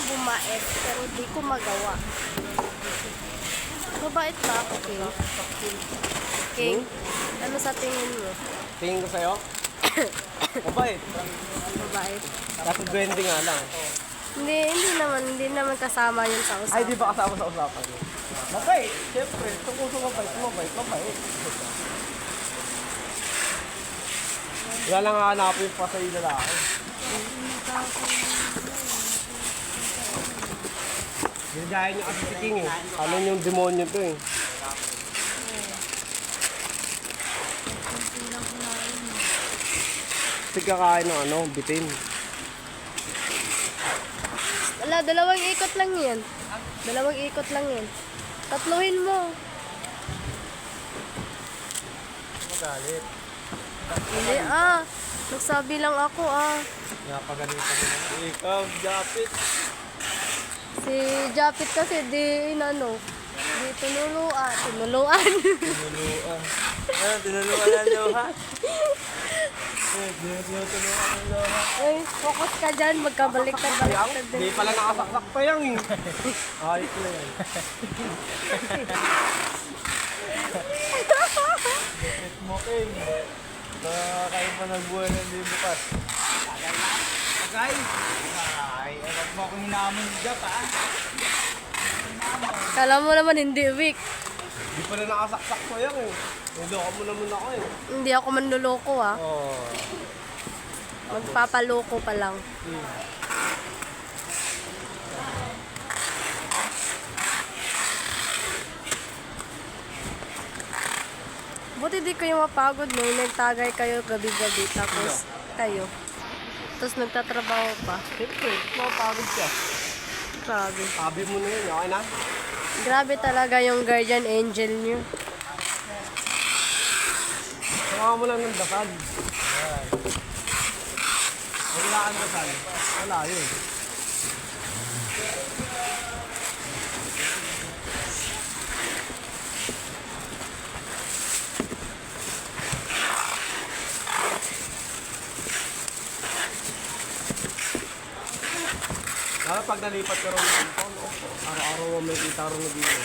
bumait, pero di ko magawa. Mabait ba ako, King? King, ano sa tingin mo? Tingin ko sa'yo? Mabait. Mabait? Kaso 20 nga lang. Hindi naman kasama yun sa usapan. Ay, di ba kasama sa usapan mo? Mabait. Siyempre, tungkol sa mabait. Wala lang hahanapin pa sa'yo lalaki. Ginagaya niyo kasi si King eh. Ano yung demonyo to eh. Kasi kakain ng ano, bitin. Wala, dalawang ikot lang yan. Tatluhin mo. Magalit. Hindi nagsabi lang ako Napagalitan mo na. Ikaw, Japit. Si Japit kasi di tinuluan. Tinuluan. Tinuluan ang luha. Tinuluan ang luha. Ay, focus ka dyan, magkabaliktad. Hindi pala nakasaksak pa yan eh. Ayos na yan. Smoking. Kain pa ng buhay na hindi bukas. Agay! Ay, wag mo akong hinamon ni Jap, ha? Kala mo naman hindi weak. Hindi pala nakasaksak pa yan eh. Niloko mo naman ako eh. Hindi ako manluloko Oh. Magpapaloko pa lang. Buti di kayo mapagod no, nagtagay kayo gabi-gabi tapos nagtatrabaho pa. Siyempre, mapagod ka. Grabe. Sabi mo na yun, okay na? Grabe talaga yung guardian angel niyo. Saka mo lang ng dasal. Wala ka ng dasal. Wala yun. Kaya pag nalipat ka rin ng araw-araw mo may kita rin na dito.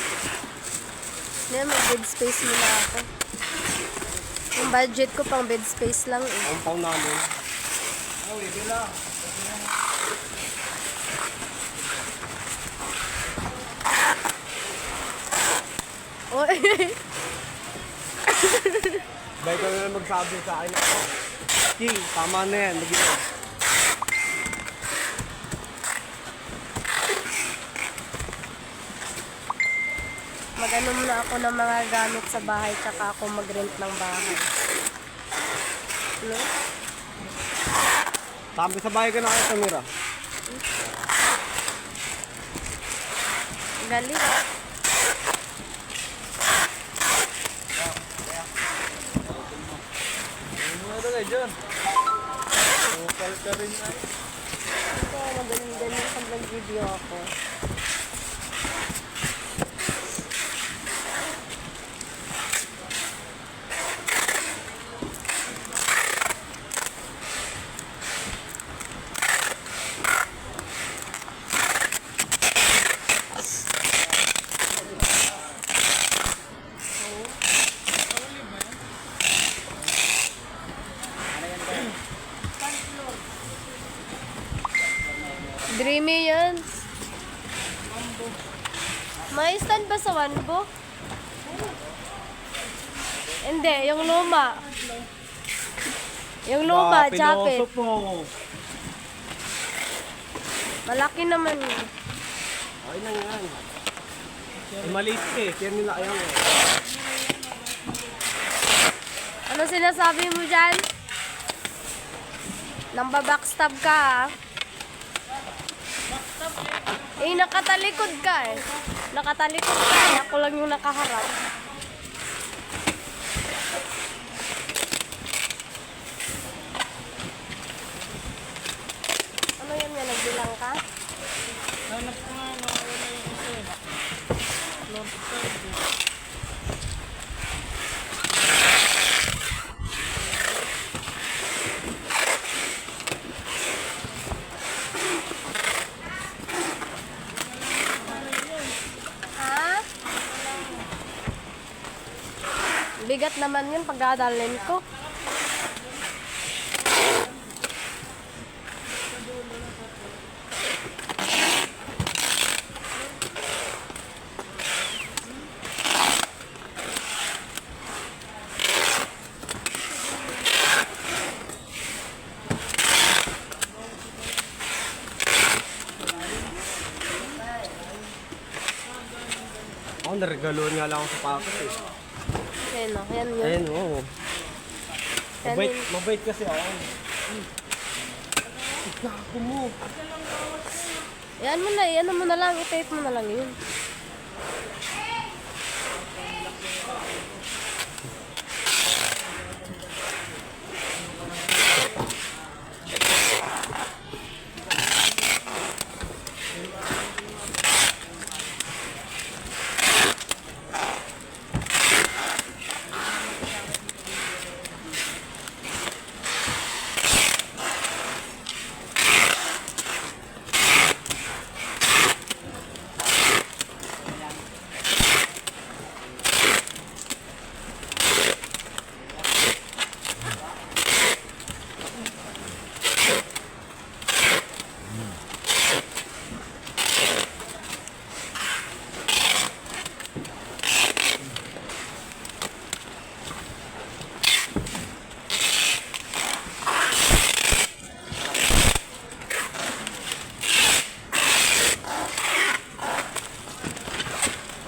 Hindi, may bed space muna ako. Yung budget ko pang bed space lang eh. Ang pang namin. Oh, ito lang. Oh, Bago ka na magsabi sa akin ako. King, tama na yan. Mag-ito. Mag-ano muna ako ng mga gamit sa bahay tsaka ako mag-rent ng bahay. Ano? Sabi sa bahay ka na kayo, Samira. Galit. Ano na kayo dyan? Upal ka rin na. Ito, magaling-galing pag nag-video ako. Dreamy yan. May stand ba sa Wanbo? Hindi, yung luma. Yung luma, Japit. Pinosok mo. Malaki naman yun. Okay na yan. Maliit eh. Kaya nila ayaw eh. Ano sinasabi mo dyan? Nang babackstab ka nakatalikod ka eh. Nakatalikod ka eh. Ako lang yung nakaharap. Ano yun nga? Nagbilang ka? Hanap ko nga, wala yung isa eh. Lord Side. Bigat naman yun pag dadalhin ko. Ako, naregaluhan nga lang ako sa packet eh. Ayan o, yan yun. Ayan, oo. Yan Mabait, yun. mabait kasi ako. Naku mo. Yan mo na, yan mo na lang, i-tape mo na lang yun.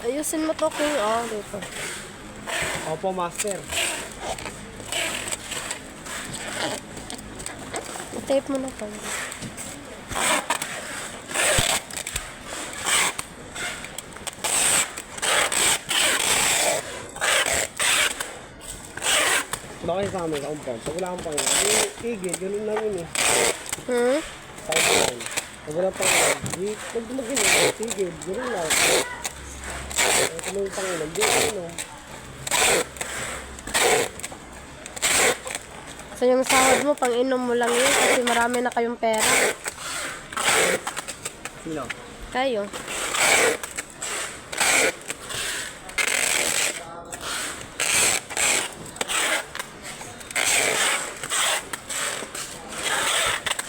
Ayusin mo to, King. Oh, dito. Opo, master. I-tape mo na to. Bakit sa amin, sa compound? Pag wala kang Panginoon, yung tigil, ganun lang yun eh. Hmm? Sa compound. Pag wala kang Panginoon, pag dumagin, tigil, ganun lang. Kung may Panginoon, di ano. So yung sahod mo, pang inom mo lang yun kasi marami na kayong pera. Sino? Kayo.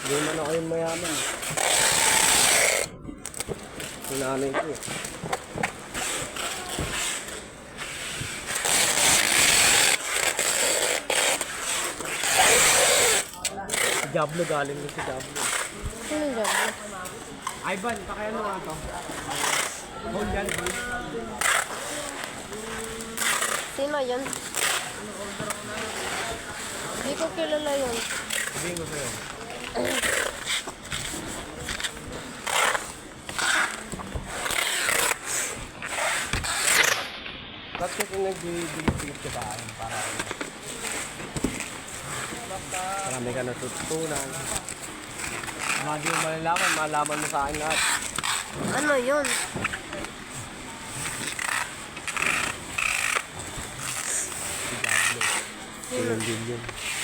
Hindi naman ako yung mayaman. Yung nanay ko eh. Si Diablo galing din si Diablo. Sino job mo? Ivan, pakaya mo nga to. Hold yan. Sino yun? Hindi ko kilala yun. Sabihin ko sa'yo. Ba't kasi nag-bigit ka ba para marami ka natutunan. Mga di mo malalaman, malaman mo sa akin lahat. Ano yun? Si Diablo. Silong din yun.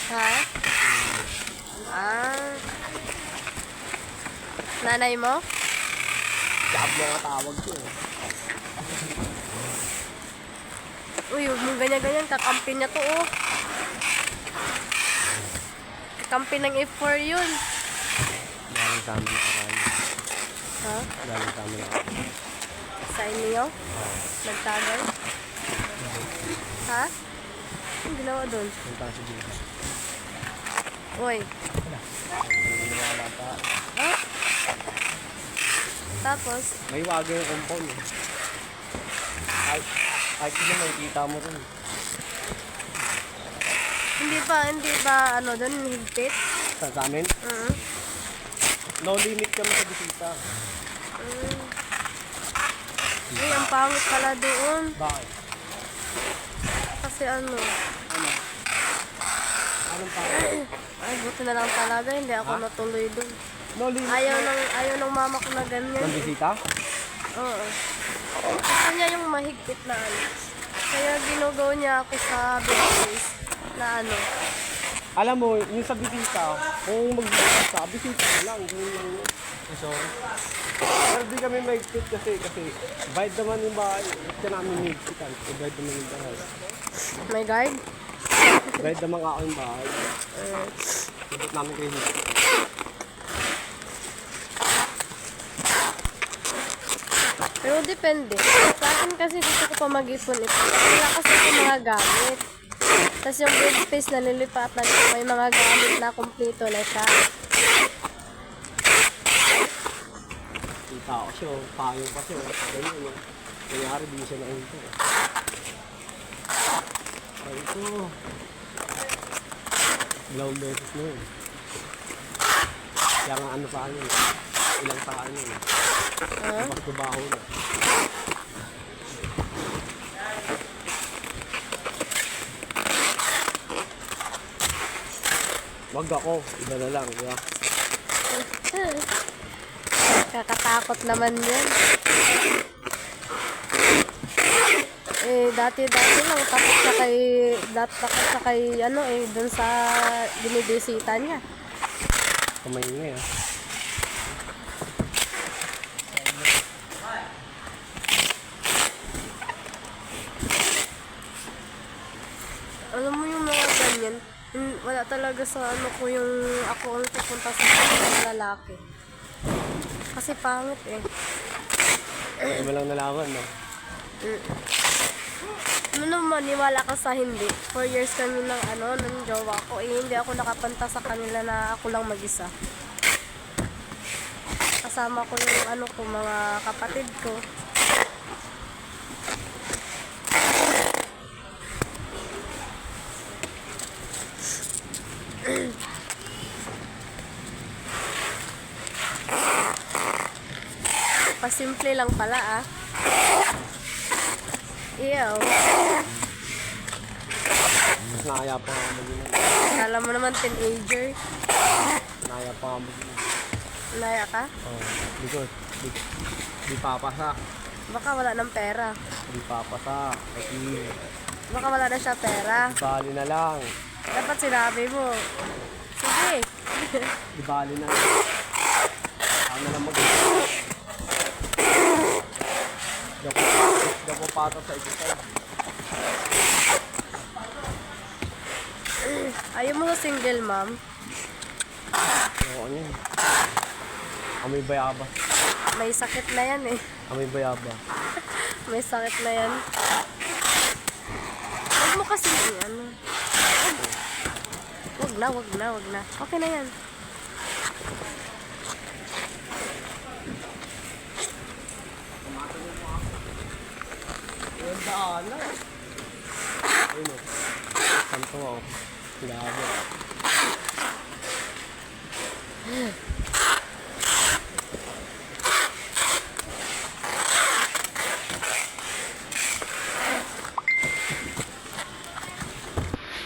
Ha? Ah. Nanay mo? Diablo nga tawag ko eh. Uy, huwag mong ganyan-ganyan. Kakampi niya to, oh. Kakampi ng F4 yun. Galing sa amin nakaraan. Ha? Galing sa amin nakaraan. Sa inyo? Nagtagay? Ha? Ang ginawa doon? Punta si Dito. Uy. Wala pa. Ha? Tapos, May waga yung compound eh. Kahit sino makikita mo rin. hindi ba, ano doon, higpit? Sa amin, no limit kami sa bisita. Uy, ang pangit pala doon. Bakit? Kasi ano, Anong pa? ay, buti na lang talaga, hindi ako natuloy doon. No limit Ayaw ng mama ko na ganyan. ng bisita? Oo. Gusto niya yung mahigpit na ano. Kaya ginugaw niya ako sa bed space na ano. Alam mo, yung sa bisita, kung mag-bisita, bisita ka lang. Ganun lang yun. So, pero di kami mahigpit kasi bayad naman yung bahay. Ito namin mahigpitan. Bayad naman yung bahay. May guard? Guide naman ako yung bahay. Sabot namin kayo. Pero depende. Sa akin kasi gusto ko pa mag-ipon ito. Wala kasi ako mga gamit. Tapos yung bed space na lilipatan ko, may mga gamit na kumpleto na siya. Kita ko siya, payong pa siya. Ganyan yun. Kanyari, di siya nakita. Ay ito. Dalawang beses na yun. Kaya nga ano pa yun. Ilang saan yun. Pagtubaho na. Wag ako, iba na lang, di ba? Kakatakot naman yun. Dati lang, takot siya kay, dun sa binibisita niya. Kamay niya eh. Alam mo yung mga ganyan, wala talaga sa ko yung ako ang pupunta sa mga lalaki. Kasi pangit eh. Hindi mo lang nalaman, no? Ano naman, niwala ka sa hindi. 4 years kami ng jowa ko. Hindi ako nakapanta sa kanila na ako lang mag-isa. Kasama ko yung mga kapatid ko. Pasimple lang pala ah. Ew. Mas nakaya pa nga mag-inom. Kala mo naman teenager. Nakaya pa nga mag-inom. Naya ka? Oh, because di papasa. Baka wala ng pera. Di papasa. Kasi Baka wala na siya pera. bali na lang. Dapat sinabi mo. Sige. Di bali na lang. Ako na lang mag-inom. Di ako pata sa exercise. Ayaw mo sa single mom. Oo, ano yun? Amoy bayaba. May sakit na yan eh. Amoy bayaba. May sakit na yan. Huwag mo kasi Wag na. Okay na yan. Yung daanan. Ayun o. Santo ako. Grabe.